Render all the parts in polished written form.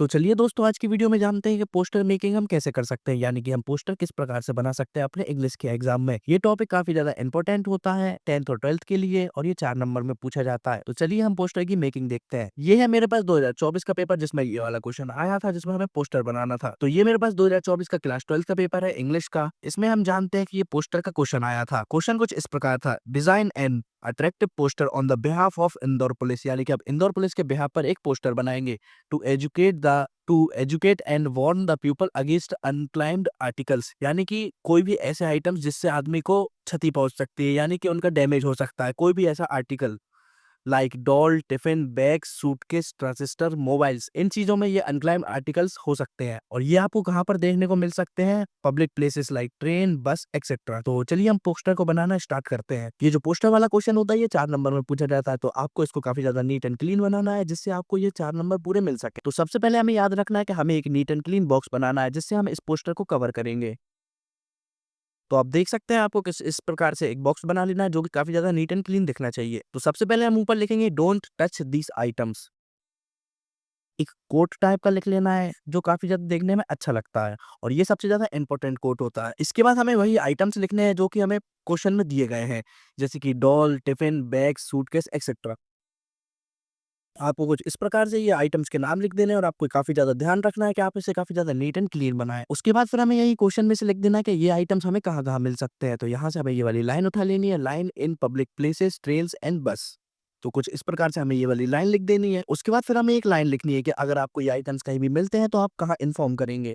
तो चलिए दोस्तों, आज की वीडियो में जानते हैं कि पोस्टर मेकिंग हम कैसे कर सकते हैं, यानी कि हम पोस्टर किस प्रकार से बना सकते हैं अपने इंग्लिश के एग्जाम में। ये टॉपिक काफी ज्यादा इंपॉर्टेंट होता है 10th और 12th के लिए, और ये 4 नंबर में पूछा जाता है। तो चलिए हम पोस्टर की मेकिंग देखते हैं। ये है मेरे पास 2024 का पेपर, जिसमें ये वाला क्वेश्चन आया था, जिसमें हमें पोस्टर बनाना था। तो ये मेरे पास 2024 का क्लास 12th का पेपर है इंग्लिश का। इसमें हम जानते हैं कि ये पोस्टर का क्वेश्चन आया था। क्वेश्चन कुछ इस प्रकार था, design an attractive poster on the behalf of Indore police, यानी कि आप इंदौर पुलिस के बिहाफ पर एक पोस्टर बनाएंगे to educate and warn the people against unclaimed articles, यानी कि कोई भी ऐसे आइटम्स जिससे आदमी को क्षति पहुंच सकती है, यानी कि उनका डैमेज हो सकता है। कोई भी ऐसा article like doll, tiffin, bag, suitcase, transistor, mobiles, इन चीजों में ये अनक्लाइम्ड आर्टिकल्स हो सकते हैं। और ये आपको कहाँ पर देखने को मिल सकते हैं? पब्लिक प्लेसेस लाइक ट्रेन, बस, एक्सेट्रा। तो चलिए हम पोस्टर को बनाना स्टार्ट करते हैं। ये जो पोस्टर वाला क्वेश्चन होता है, ये 4 नंबर में पूछा जाता है। तो आपको इसको काफी ज्यादा नीट एंड क्लीन बनाना है, जिससे आपको ये 4 नंबर पूरे मिल सके। तो सबसे पहले हमें याद रखना है कि हमें एक नीट एंड क्लीन बॉक्स बनाना है, जिससे हम इस पोस्टर को कवर करेंगे। तो आप देख सकते हैं, आपको किस इस प्रकार से एक बॉक्स बना लेना है, जो कि काफी ज्यादा नीट एंड क्लीन दिखना चाहिए। तो सबसे पहले हम ऊपर लिखेंगे, डोंट टच दिस आइटम्स। एक कोट टाइप का लिख लेना है, जो काफी ज्यादा देखने में अच्छा लगता है, और ये सबसे ज्यादा इंपॉर्टेंट कोट होता है। इसके बाद हमें वही आइटम्स लिखने हैं जो कि हमें क्वेश्चन में दिए गए हैं, जैसे कि doll, tiffin, bag, suitcase, etcetera. आपको कुछ इस प्रकार से ये आइटम्स के नाम लिख देने हैं, और आपको काफी ज्यादा ध्यान रखना है कि आप इसे काफी ज्यादा नीट एंड क्लीन बनाएं। उसके बाद फिर हमें यही क्वेश्चन में से लिख देना है कि ये आइटम्स हमें कहाँ कहाँ मिल सकते हैं। तो यहाँ से हमें ये वाली लाइन उठा लेनी है, line in public places, trains and बस। तो कुछ इस प्रकार से हमें ये वाली लाइन लिख देनी है। उसके बाद फिर हमें एक लाइन लिखनी है कि अगर आपको ये आइटम्स कहीं भी मिलते हैं तो आप कहाँ इन्फॉर्म करेंगे।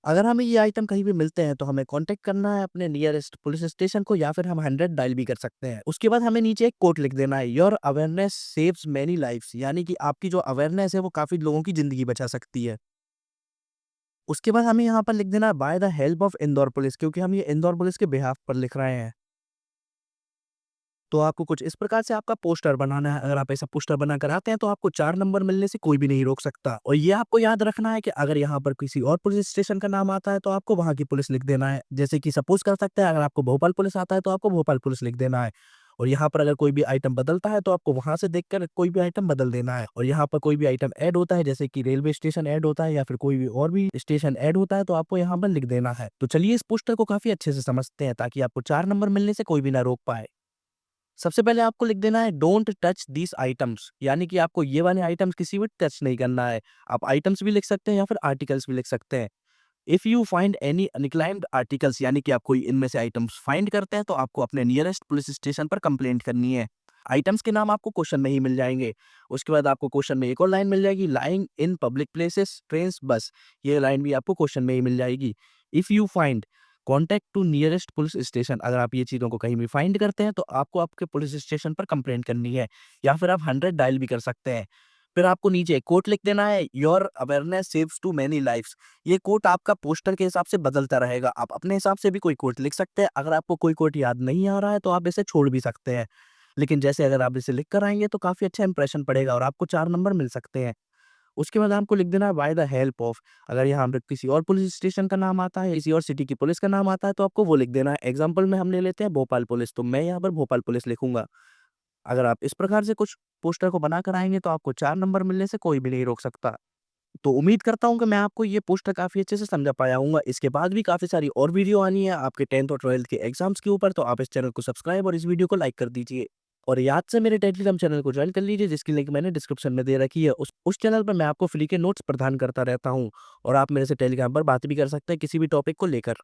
अगर हमें ये आइटम कहीं भी मिलते हैं तो हमें कांटेक्ट करना है अपने नियरेस्ट पुलिस स्टेशन को, या फिर हम 100 डायल भी कर सकते हैं। उसके बाद हमें नीचे एक कोट लिख देना है, your awareness saves many lifes, यानी कि आपकी जो अवेयरनेस है वो काफी लोगों की जिंदगी बचा सकती है। उसके बाद हमें यहाँ पर लिख देना है, by the help of Indore police, क्योंकि हम ये इंदौर पुलिस के बिहाफ पर लिख रहे हैं। तो आपको कुछ इस प्रकार से आपका पोस्टर बनाना है। अगर आप ऐसा पोस्टर बनाकर आते हैं तो आपको 4 नंबर मिलने से कोई भी नहीं रोक सकता। और ये आपको याद रखना है कि अगर यहाँ पर किसी और पुलिस स्टेशन का नाम आता है तो आपको वहाँ की पुलिस लिख देना है। जैसे कि सपोज़ कर सकते हैं, अगर आपको भोपाल पुलिस आता है तो आपको भोपाल पुलिस लिख देना है। और यहाँ पर अगर कोई भी आइटम बदलता है तो आपको वहाँ से देखकर कोई भी आइटम बदल देना है। और यहाँ पर कोई भी आइटम ऐड होता है, जैसे कि रेलवे स्टेशन ऐड होता है या फिर कोई भी और भी स्टेशन ऐड होता है, तो आपको यहाँ पर लिख देना है। तो चलिए इस पोस्टर को काफ़ी अच्छे से समझते हैं, ताकि आपको 4 नंबर मिलने से कोई भी ना रोक पाए। सबसे पहले आपको लिख देना है, डोंट टच दीस आइटम्स, यानी कि आपको ये वाले आइटम्स किसी भी टच नहीं करना है। आप आइटम्स भी लिख सकते हैं या फिर आर्टिकल्स भी लिख सकते हैं। If you find any unclaimed articles, यानी कि आप कोई इनमें से आइटम्स फाइंड करते हैं तो आपको अपने नियरेस्ट पुलिस स्टेशन पर कंप्लेंट करनी है। आइटम्स के नाम आपको क्वेश्चन में ही मिल जाएंगे। उसके बाद आपको क्वेश्चन में एक और लाइन मिल जाएगी, lying in public places, trains, बस। ये लाइन भी आपको क्वेश्चन में ही मिल जाएगी। If you find contact to nearest police station, अगर आप ये चीज़ों को कहीं भी फाइंड करते हैं तो आपको आपके पुलिस स्टेशन पर कंप्लेंट करनी है, या फिर आप 100 डायल भी कर सकते हैं। फिर आपको नीचे एक कोट लिख देना है, your awareness saves too many lifes. ये कोट आपका पोस्टर के हिसाब से बदलता रहेगा। आप अपने हिसाब से भी कोई कोट लिख सकते हैं। अगर आपको कोई कोट याद नहीं आ रहा है तो आप इसे छोड़ भी सकते हैं। लेकिन जैसे अगर आप इसे लिख कर आएँगे तो काफ़ी अच्छा इंप्रेशन पड़ेगा और आपको 4 नंबर मिल सकते हैं। उसके बाद आपको लिख देना है, बाय द हेल्प ऑफ। अगर यहाँ पे किसी और पुलिस स्टेशन का नाम आता है, किसी और सिटी की पुलिस का नाम आता है, तो आपको वो लिख देना है। एग्जाम्पल में हम ले लेते हैं भोपाल पुलिस, तो मैं यहाँ पर भोपाल पुलिस लिखूंगा। अगर आप इस प्रकार से कुछ पोस्टर को बनाकर आएंगे तो आपको 4 नंबर मिलने से कोई भी नहीं रोक सकता। तो उम्मीद करता हूँ कि मैं आपको ये पोस्टर काफ़ी अच्छे से समझा पाया हूँगा। इसके बाद भी काफ़ी सारी और वीडियो आनी है आपके 10th और 12th के एग्जाम्स के ऊपर, तो आप इस चैनल को सब्सक्राइब और इस वीडियो को लाइक कर दीजिए। और याद से मेरे टेलीग्राम चैनल को ज्वाइन कर लीजिए, जिसकी लिंक मैंने डिस्क्रिप्शन में दे रखी है। उस चैनल पर मैं आपको फ्री के नोट्स प्रदान करता रहता हूँ, और आप मेरे से टेलीग्राम पर बात भी कर सकते हैं किसी भी टॉपिक को लेकर।